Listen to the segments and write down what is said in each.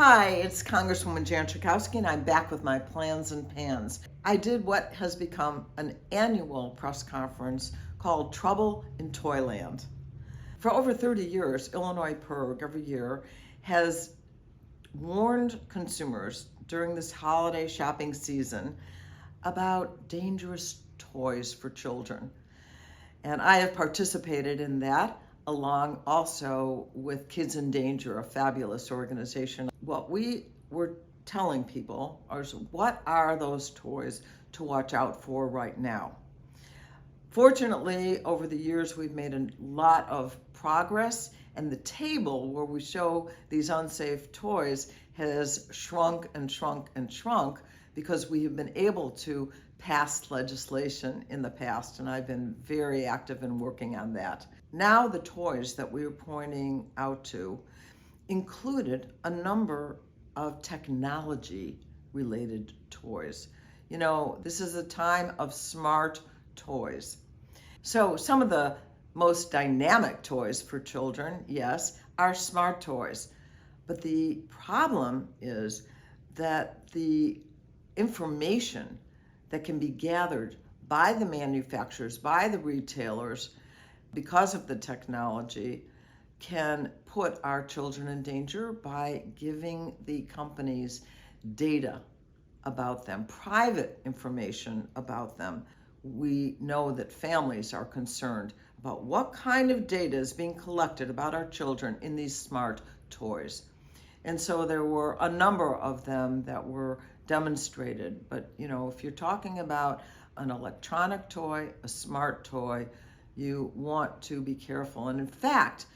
Hi, it's Congresswoman Jan Schakowsky, and I'm back with my plans and pans. I did what has become an annual press conference called Trouble in Toyland. For over 30 years, Illinois PIRG every year has warned consumers during this holiday shopping season about dangerous toys for children. And I have participated in that, along also with Kids in Danger, a fabulous organization. What we were telling people is, what are those toys to watch out for right now? Fortunately, over the years, we've made a lot of progress, and the table where we show these unsafe toys has shrunk and shrunk and shrunk because we have been able to pass legislation in the past, and I've been very active in working on that. Now the toys that we were pointing out to included a number of technology-related toys. You know, this is a time of smart toys. So some of the most dynamic toys for children, yes, are smart toys. But the problem is that the information that can be gathered by the manufacturers, by the retailers, because of the technology, can put our children in danger by giving the companies data about them, private information about them. We know that families are concerned about what kind of data is being collected about our children in these smart toys. And so there were a number of them that were demonstrated. But you know, if you're talking about an electronic toy, a smart toy, you want to be careful. And in fact,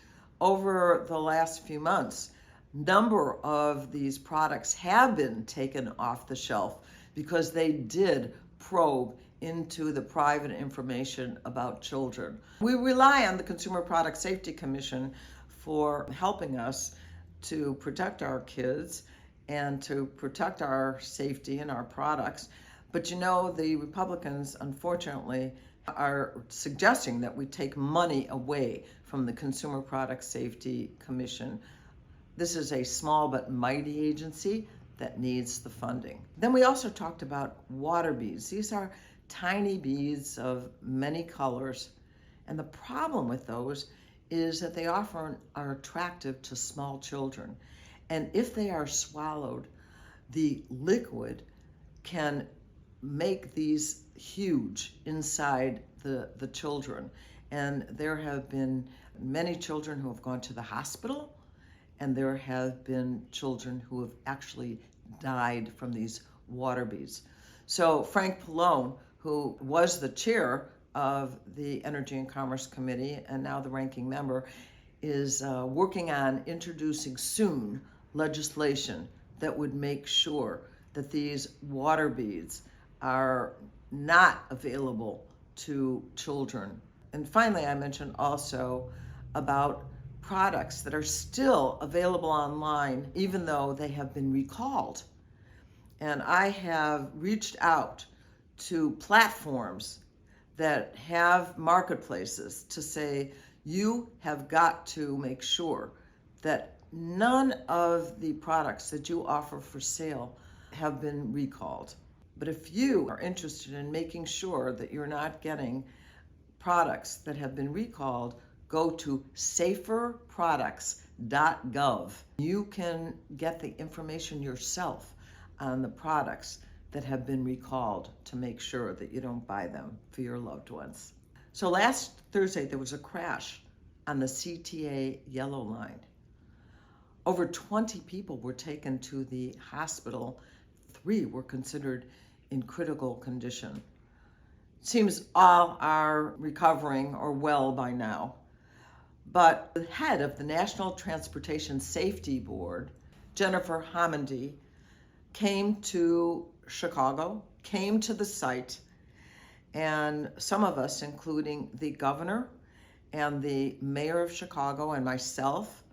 over the last few months, number of these products have been taken off the shelf because they did probe into the private information about children. We rely on the Consumer Product Safety Commission for helping us to protect our kids and to protect our safety and our products. But you know, the Republicans, unfortunately, are suggesting that we take money away from the Consumer Product Safety Commission. This is a small but mighty agency that needs the funding. Then we also talked about water beads. These are tiny beads of many colors. And the problem with those is that they often are attractive to small children. And if they are swallowed, the liquid can make these huge inside the children. And there have been many children who have gone to the hospital, and there have been children who have actually died from these water beads. So Frank Pallone, who was the chair of the Energy and Commerce Committee and now the ranking member, is working on introducing soon legislation that would make sure that these water beads are not available to children. And finally, I mentioned also about products that are still available online even though they have been recalled. And I have reached out to platforms that have marketplaces to say, you have got to make sure that none of the products that you offer for sale have been recalled. But if you are interested in making sure that you're not getting products that have been recalled, go to SaferProducts.gov. You can get the information yourself on the products that have been recalled to make sure that you don't buy them for your loved ones. So last Thursday, there was a crash on the CTA Yellow Line. Over 20 people were taken to the hospital. 3 were considered in critical condition. It seems all are recovering or well by now. But the head of the National Transportation Safety Board, Jennifer Homendy, came to Chicago, came to the site, and some of us, including the governor and the mayor of Chicago and myself,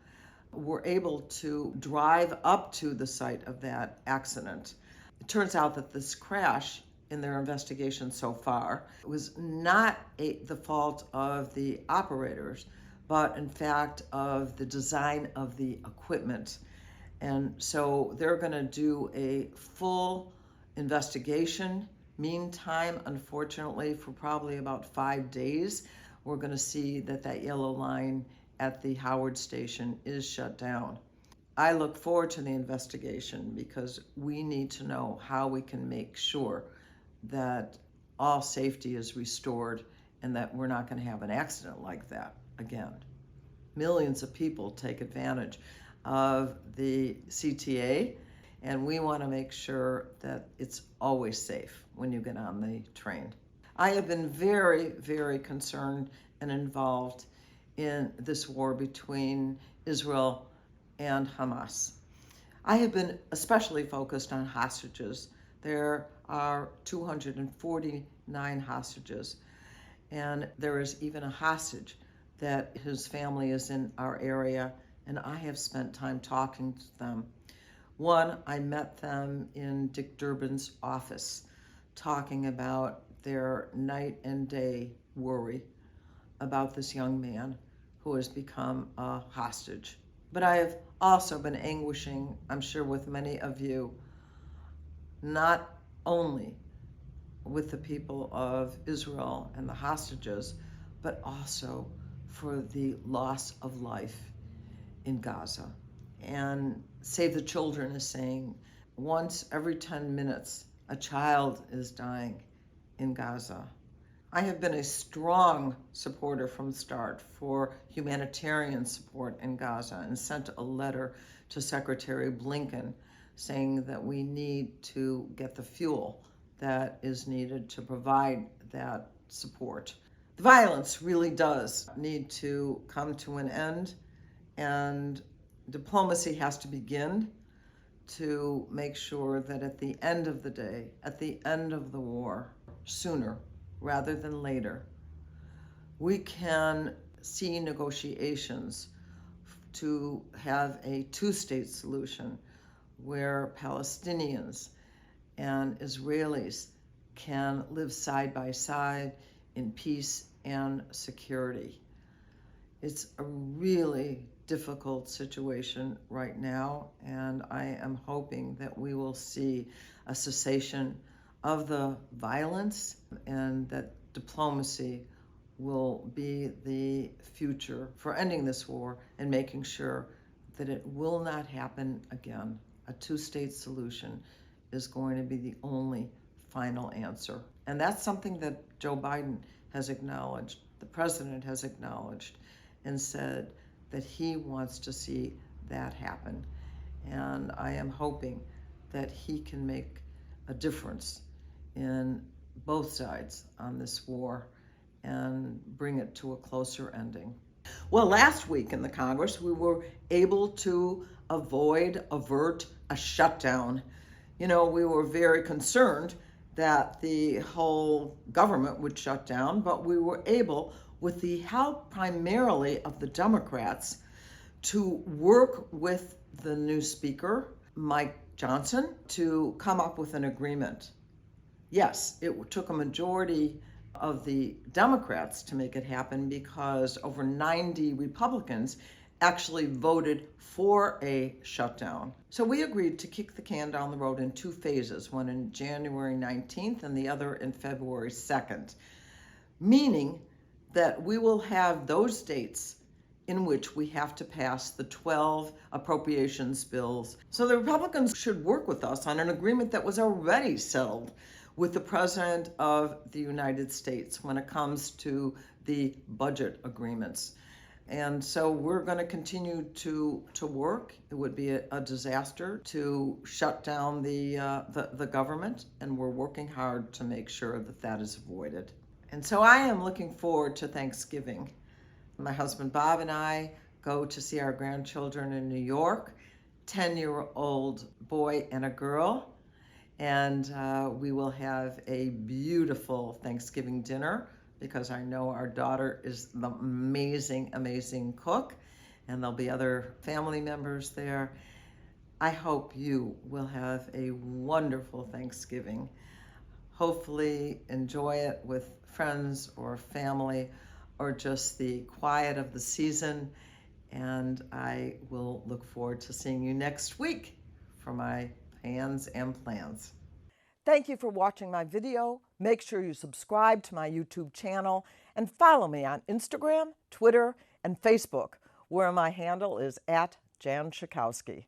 were able to drive up to the site of that accident. It turns out that this crash, in their investigation so far, was not the fault of the operators, but in fact of the design of the equipment. And so they're going to do a full investigation. Meantime, unfortunately, for probably about 5 days, we're going to see that that yellow line at the Howard station is shut down. I look forward to the investigation because we need to know how we can make sure that all safety is restored and that we're not going to have an accident like that again. Millions of people take advantage of the CTA, and we want to make sure that it's always safe when you get on the train. I have been very, very concerned and involved in this war between Israel and Hamas. I have been especially focused on hostages. There are 249 hostages, and there is even a hostage that his family is in our area, and I have spent time talking to them. One, I met them in Dick Durbin's office, talking about their night and day worry about this young man who has become a hostage. But I have also been anguishing, I'm sure with many of you, not only with the people of Israel and the hostages, but also for the loss of life in Gaza. And Save the Children is saying once every 10 minutes, a child is dying in Gaza. I have been a strong supporter from the start for humanitarian support in Gaza and sent a letter to Secretary Blinken saying that we need to get the fuel that is needed to provide that support. The violence really does need to come to an end, and diplomacy has to begin to make sure that at the end of the day, at the end of the war, sooner rather than later, we can see negotiations to have a two-state solution where Palestinians and Israelis can live side by side in peace and security. It's a really difficult situation right now, and I am hoping that we will see a cessation of the violence and that diplomacy will be the future for ending this war and making sure that it will not happen again. A two-state solution is going to be the only final answer. And that's something that Joe Biden has acknowledged, the president has acknowledged, and said that he wants to see that happen. And I am hoping that he can make a difference in both sides on this war and bring it to a closer ending. Well, last week in the Congress, we were able to avert a shutdown. You know, we were very concerned that the whole government would shut down, but we were able, with the help primarily of the Democrats, to work with the new speaker, Mike Johnson, to come up with an agreement. Yes, it took a majority of the Democrats to make it happen because over 90 Republicans actually voted for a shutdown. So we agreed to kick the can down the road in two phases, one in January 19th and the other in February 2nd, meaning that we will have those dates in which we have to pass the 12 appropriations bills. So the Republicans should work with us on an agreement that was already settled with the President of the United States when it comes to the budget agreements. And so we're going to continue to work. It would be a disaster to shut down the government, and we're working hard to make sure that that is avoided. And so I am looking forward to Thanksgiving. My husband Bob and I go to see our grandchildren in New York, 10-year-old boy and a girl, and we will have a beautiful Thanksgiving dinner because I know our daughter is the amazing, amazing cook, and there'll be other family members there. I hope you will have a wonderful Thanksgiving. Hopefully enjoy it with friends or family or just the quiet of the season And I will look forward to seeing you next week for my plans and plans. Thank you for watching my video. Make sure you subscribe to my YouTube channel and follow me on Instagram, Twitter, and Facebook, where my handle is @Jan Schakowsky.